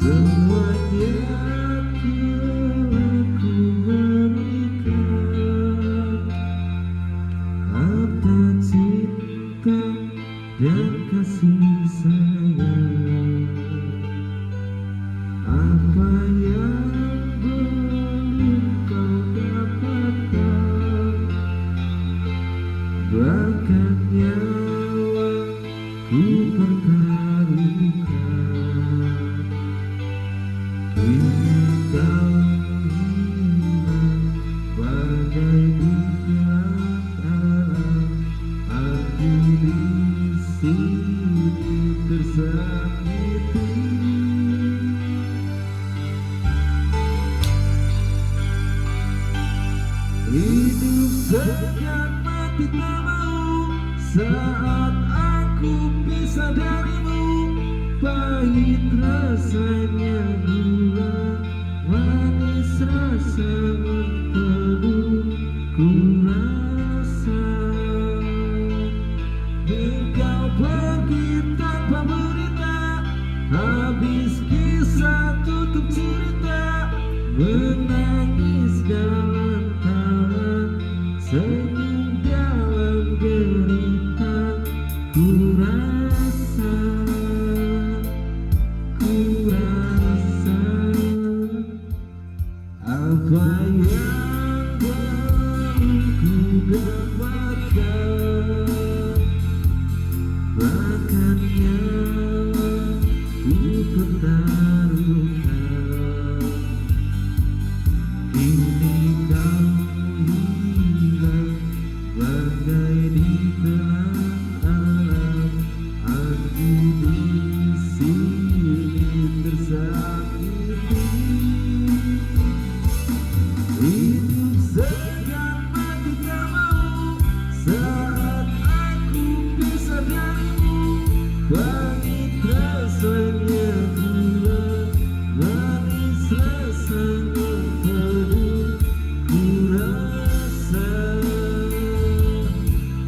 Semuanya telah ku berikan, harta, cinta, dan kasih sayang. Apa yang belum kau dapatkan, bahkan nyawa ku pertaruhkan. Kini kau hilang bagai di gelap alam. Aku di sini tersakiti. Hidup segan mati tak mau saat aku pisah darimu. Pahit rasanya gula, manis rasa mempadu. Ku rasa engkau pergi tanpa berita, habis kisah tutup cerita. Menangis dalam tawa, senyum dalam derita. Ku rasa apa yang baru ku dapatkan, bahkan nyawa ku pertaruhkan. Kini kau hilang bagai di telan alam. Aku di sini tersakiti. Hidup segan mati tak mau saat aku pisah darimu. Pahit rasanya gula, manis rasanya padu. Ku rasa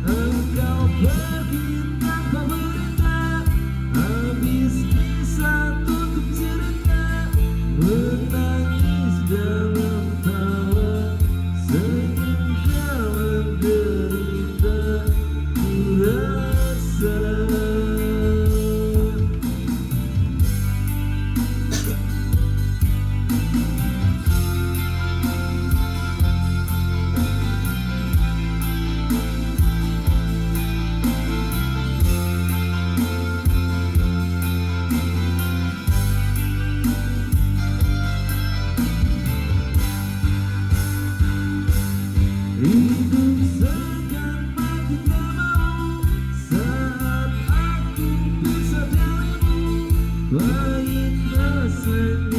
engkau pergi tanpa berita, habis kisah tutup cerita. Menangis dalam tawa, senyum dalam derita. Ku rasa hidup segan mati tak mau saat aku pisah darimu. Pahit rasanya